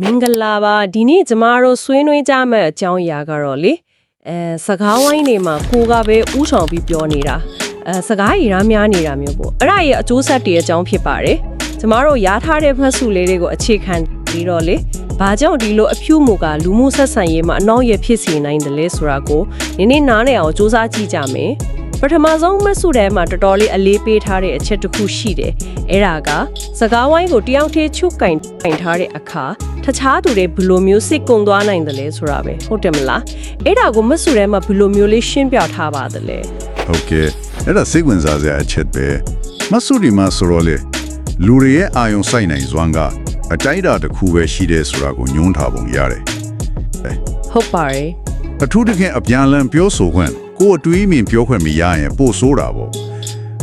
မင်္ဂလာပါဒီနေ့ကျမတို့ဆွေးနွေးကြမယ့်အကြောင်းအရာကတော့လေစကားဝိုင်းတွေမှာကိုကပဲဥဆောင်ပြီးပြောနေတာစကားရည်ရမ်းများနေတာမျိုးပေါ့အဲ့ဒါရဲ့အကျိုးဆက်တွေအကြောင်းဖြစ်ပါတယ်ကျမတို့ရားထားတဲ့ဖတ်စုလေးတွေကိုအခြေခံပြီးတော့လေဘာကြောင့်ဒီလိုအဖြူမူကလူမှုဆက်ဆံရေးမှာအနောက်ရဖြစ်စေနိုင်တယ်လဲဆိုတာကိုနည်းနည်းနားလည်အောင်စူးစမ်းကြည့်ကြမယ်ပထမဆုံးမဆုထဲမှာတော်တော်လေးအလေးပေးထားတဲ့အချက်တစ်ခုရှိတယ်အဲ့ဒါကစကားဝိုင်းကိုတယောက်တည်းချုပ်ကင်ထားတဲ့အခါတခြားသူတွေဘယ်လိုမျိုးစိတ်ကုံသွားနိုင်တယ်လဲဆိုတာပဲဟုတ်တယ်မလားအဲ့ဒါကိုမဆုထဲမှာဘယ်လိုမျိုးလေးရှင်းပြထားပါတယ်လဲဟုတ်ကဲ့အဲ့ဒါစိတ်ဝင်စားစရာအချက်ပဲမဆုဒီမှာဆိုတော့လေလူတွေရဲ့အာယုံစိုက်နိုင်စွမ်းကအတိုက်တာတစ်ခုပဲရှိတယ်ဆိုတာကိုညွှန်းထားပုံရတယ်ဟုတ်ပါတယ်အထူးသဖြင့်အပြန်လန်ပြောဆိုခွင့်ကိုယ်အတွေးမြင်ပြောခွင့်မရရင်ပို့ဆိုးတာပေါ့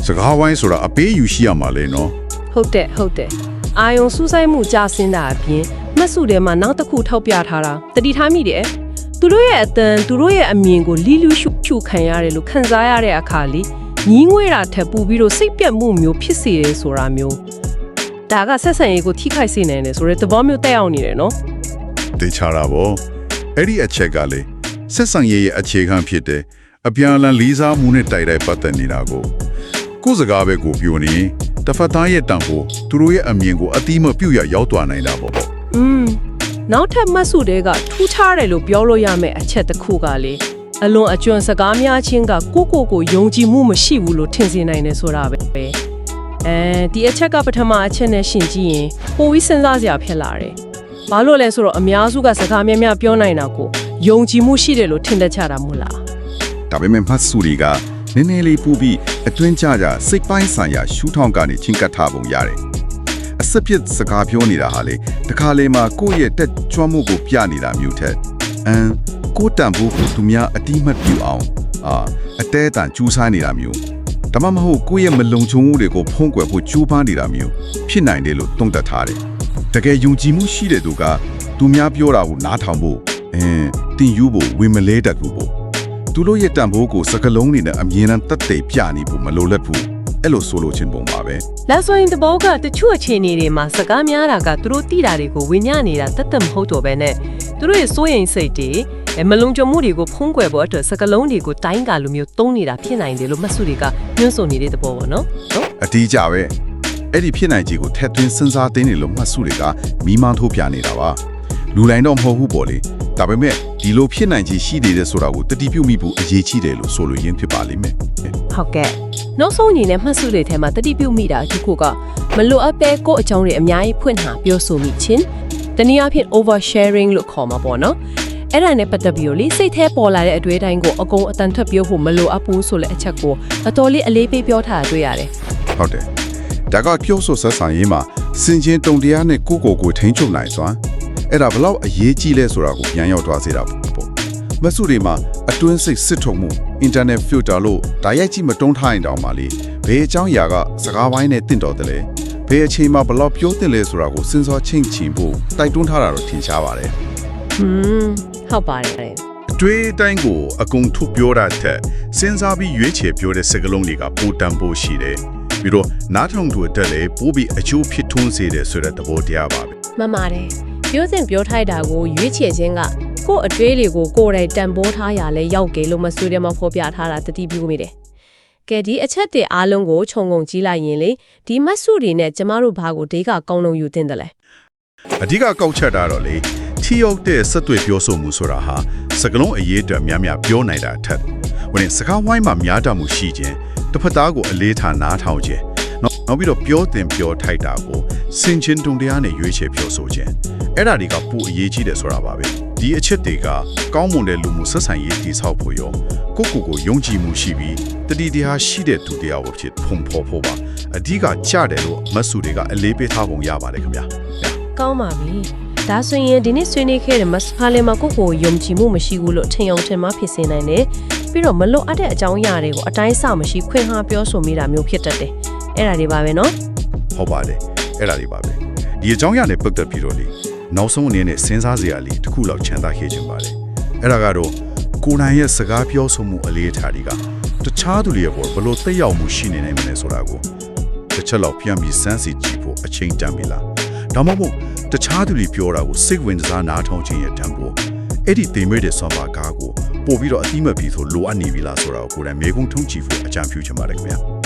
စကားဝိုင်းဆိုတာအပေးယူရှိရမှာလေနော်ဟုတ်တယ်အာယုံစူးစိုက်မှုကြာစင်းတာအပြင်မဆုထဲမှာနောက်တစ်ခုထောက်ပြထားတာတတိထားမိတယ်သူတို့ရဲ့အတန်သူတို့ရဲ့အမြင်ကိုလီလူရှုခံရတယ်လို့ခံစားရတဲ့အခါလေးညီးငွေတာထပ်ပူပြီးတော့စိတ်ပြတ်မှုမျိုးဖြစ်စေတယ်ဆိုတာမျိုးဒါကဆက်ဆံရေးကိုထိခိုက်စေနိုင်တယ်ဆိုတဲ့သဘောမျိုးတက်ရောက်နေတယ်နော်တေချာတာပေါ့အဲ့ဒီအချက်ကလေဆက်ဆံရေးရဲ့အခြေခံဖြစ်တဲ့အပြန်အလှန်လေးစားမှုနဲ့တိုက်ရိုက်ပတ်သက်နေတာကိုကိုယ်စကားပဲကိုပြောနေတစ်ဖက်သားရဲ့တန်ဖိုးသူတို့ရဲ့အမြင်ကိုအတိမပြုတ်ရရောက်သွားနိုင်တာပေါ့နောက်ထပ်မဆုတဲကထူးခြားတယ်လို့ပြောလို့ရမယ့်အချက်တစ်ခုကလေအလွန်အကျွမ်းစကားများချင်းကကိုယုံကြည်မှုမရှိဘူးလို့ထင်စေနိုင်တယ်ဆိုတာပဲဒီအချက်ကပထမအချက်နဲ့ရှင်းကြည့်ရင်ပိုပြီးစဉ်းစားစရာဖြစ်လာတယ်ဘာလို့လဲဆိုတော့အများစုကစကားများများပြောနိုင်တာကိုယုံကြည်မှုရှိတယ်လို့ထင်တတ်ကြတာမို့လားဒါပေမဲ့ဖတ်စုတွေကနည်းနည်းလေးပူပြီးအတွင်းကြစိတ်ပိုင်းဆိုင်ရာရှုထောင့်ကနေချင်းကပ်ထားပုံရတယ်အစပြစ်စကားပြောနေတာဟာလေတခါလေမှာကိုယ့်ရဲ့တက်ကြွမှုကိုပြနေတာမျိုးထက်ကိုတန်ဖို့ကိုသူများအတိမတ်ပြအောင်အတဲတန်ကျူးစားနေတာမျိုးဒါမှမဟုတ်ကိုယ့်ရဲ့မလုံခြုံမှုတွေကိုဖုံးကွယ်ဖို့ကြိုးပမ်းနေတာမျိုးဖြစ်နိုင်တယ်လို့သုံးသပ်ထားတယ်တကယ်ယုံကြည်မှုရှိတဲ့သူကသူများပြောတာကိုနားထောင်ဖို့တင်ယူဖို့ဝေမလဲတတ်ဘူးပေါ့သူတို့ရဲ့တန်ဖိုးကိုစကလုံးနေနဲ့အမြင်နဲ့တက်တဲ့ပြနေဖို့မလိုလက်ဘူးအဲ့လိုဆိုလို့ချင်းပုံပါပဲလက်ဆိုရင်တဘောကတချို့အခြေအနေတွေမှာစကားများတာကသူတို့တိတာတွေကိုဝေညနေတာတတ်မဟုတ်တော့ပဲနဲ့သူတို့ရဲ့စိုးရိမ်စိတ်တွေမလုံခြုံမှုတွေကိုဖုံးကွယ်ဖို့အတွက်စကလုံးတွေကိုတိုင်းကာလိုမျိုးသုံးနေတာဖြစ်နိုင်တယ်လို့မဆုတွေကညွှန်းဆိုနေတဲ့တဘောပေါ့နော်အတီးကြပဲအဲ့ဒီဖြစ်နိုင်ခြေကိုထက်သွင်းစဉ်းစားသိနေလို့မဆုတွေကမိမန်းထိုးပြနေတာပါလူတိုင်းတော့မဟုတ်ဘူးပေါ့လေဒါပေမဲ့ဒီလိုဖြစ်နိုင်ခြေရှိနေတဲ့ဆိုတာကိုတတိပြုမိဖို့အရေးကြီးတယ်လို့ဆိုလို့ရင်းဖြစ်ပါလိမ့်မယ်ဟုတ်ကဲ့နောက်ဆုံးအနေနဲ့မှတ်စုတွေထဲမှာတတိပြုမိတာဒီခုကမလိုအပ်တဲ့ကိုယ့်အကြောင်းတွေအများကြီးဖွင့်ထားပြောဆိုမိချင်းတနည်းအားဖြင့် oversharing လို့ခေါ်မှာပေါ့နော်အဲ့ဒါနဲ့ပတ်သက်ပြီးလေစိတ်แท้ပေါ်လာတဲ့အတွေ့အတိုင်းကိုအကုန်အတန်ထွက်ပြောဖို့မလိုအပ်ဘူးဆိုတဲ့အချက်ကိုအတော်လေးအလေးပေးပြောထားတာတွေ့ရတယ်ဟုတ်တယ်ဒါကပြောဆိုဆက်ဆံရေးမှာစင်ချင်းတုံတရားနဲ့ကိုထိန်းချုပ်နိုင်စွာအဲ့ဒါဘလောက်အရေးကြီးလဲဆိုတာကိုပြန်ရောက်သွားစေတာပေါ့မဆုတွေမှာအတွင်းစိတ်စစ်ထုံမှု internet filter လို့ဓာတ်ရိုက်ကြည့်မတုံးထားရင်တောင်မှလေဘယ်အကြောင်းအရာကစကားဝိုင်းနဲ့တင့်တော်တယ်လဲဘယ်အချိန်မှာဘလောက်ပြောတင်လဲဆိုတာကိုစဉ်းစားချင်းချင်ဖို့တိုက်တွန်းထားတာတော့ထင်ရှားပါတယ်ဟုတ်ပါတယ်အတွေ့အတိုင်းကိုအကုန်ထုတ်ပြောတာတဲ့စဉ်းစားပြီးရွေးချယ်ပြောတဲ့စကားလုံးတွေကပိုတန်ဖို့ရှိတယ်ပြီးတော့နားထောင်သူအတွက်လည်းပိုပြီးအကျိုးဖြစ်ထွန်းစေတယ်ဆိုတဲ့သဘောတရားပါပဲမှန်ပါတယ်ပြောစဉ်ပြောထိုက်တာကိုရွေးချယ်ခြင်းကကိုယ့်အတွေးတွေကိုကိုယ်တိုင်တန်ဖိုးထားရလဲရောက်ကြလို့မဆိုးတယ်မဖော်ပြထားတာတတိပြုမိတယ်ကဲဒီအချက်တွေအားလုံးကိုခြုံငုံကြည့်လိုက်ရင်လေဒီမတ်စုတွေနဲ့ကျမတို့ဘာကိုဒေးကကောင်းလုံးယူတင်တယ်လဲအဓိကကောက်ချက်တာတော့လေထီရောက်တဲ့ဆက်သွယ်ပြောဆိုမှုဆိုတာဟာစကလုံးအရေးအတွက်များများပြောနိုင်တာထက်ဝင်စကားဝိုင်းမှာများတာမှုရှိခြင်းတစ်ဖက်သားကိုအလေးထားနားထောင်ခြင်းနောက်ပြီးတော့ပြောတင်ပြောထိုက်တာကိုစင်ချင်းတုံတရားနဲ့ရွေးချယ်ပြောဆိုခြင်းအဲ့ဒါတွေကပိုအရေးကြီးတယ်ဆိုတာပါပဲဒီအချက်တွေကကောင်းမွန်တဲ့လူမှုဆက်ဆံရေးတည်ဆောက်ဖို့ရောကိုယုံကြည်မှုရှိပြီးတတိတရားရှိတဲ့သူတရားကိုဖြစ်ဖုံဖော်ဖို့ပါအဓိကကြတယ်လို့မဆုတွေကအလေးပေးထားပုံရပါတယ်ခင်ဗျာကောင်းပါပြီဒါဆိုရင်ဒီနေ့ဆွေးနွေးခဲ့တဲ့မစဖာလင်မှာကိုယုံကြည်မှုမရှိဘူးလို့ထင်အောင်ထင်မှားဖြစ်စေနိုင်တယ်ပြီးတော့မလွတ်အပ်တဲ့အကြောင်းအရာတွေကိုအတိုင်းအဆမရှိခွင့်ဟာပြောဆိုမိတာမျိုးဖြစ်တတ်တယ်အဲ့ဒါတွေပါပဲနော်ဟုတ်ပါတယ်အဲ့ဒါတွေပါပဲဒီအကြောင်းအရာနဲ့ပတ်သက်ပြီးတော့လေနောက်ဆုံးအနေနဲ့စဉ်းစားစရာလေးတစ်ခုလောက်ချန်သာခဲ့ခြင်းပါတယ်အဲ့ဒါကတော့ကိုယ်တိုင်ရဲ့စကားပြောဆိုမှုအလေးထားတွေကတခြားသူတွေရဲ့ပေါ်ဘလို့သက်ရောက်မှုရှိနေနိုင်မလဲဆိုတာကိုတစ်ချက်လောက်ပြန်ပြီးစမ်းစစ်ကြည့်ဖို့အချိန်တန်ပြီလားဒါမှမဟုတ် တခြားသူတွေပြောတာကိုစိတ်ဝင်စားနားထောင်ခြင်းရဲ့တန်ဖိုးအဲ့ဒီသင်မိတဲ့ဆော့ဖာကားကိုပို့ပြီးတော့အတိမတ်ပြီးဆိုလိုအပ်နေပြီလားဆိုတာကိုကိုယ်တိုင်မေကုန်းထုံးကြည့်ဖို့အကြံပြုချင်ပါတယ်ခင်ဗျာ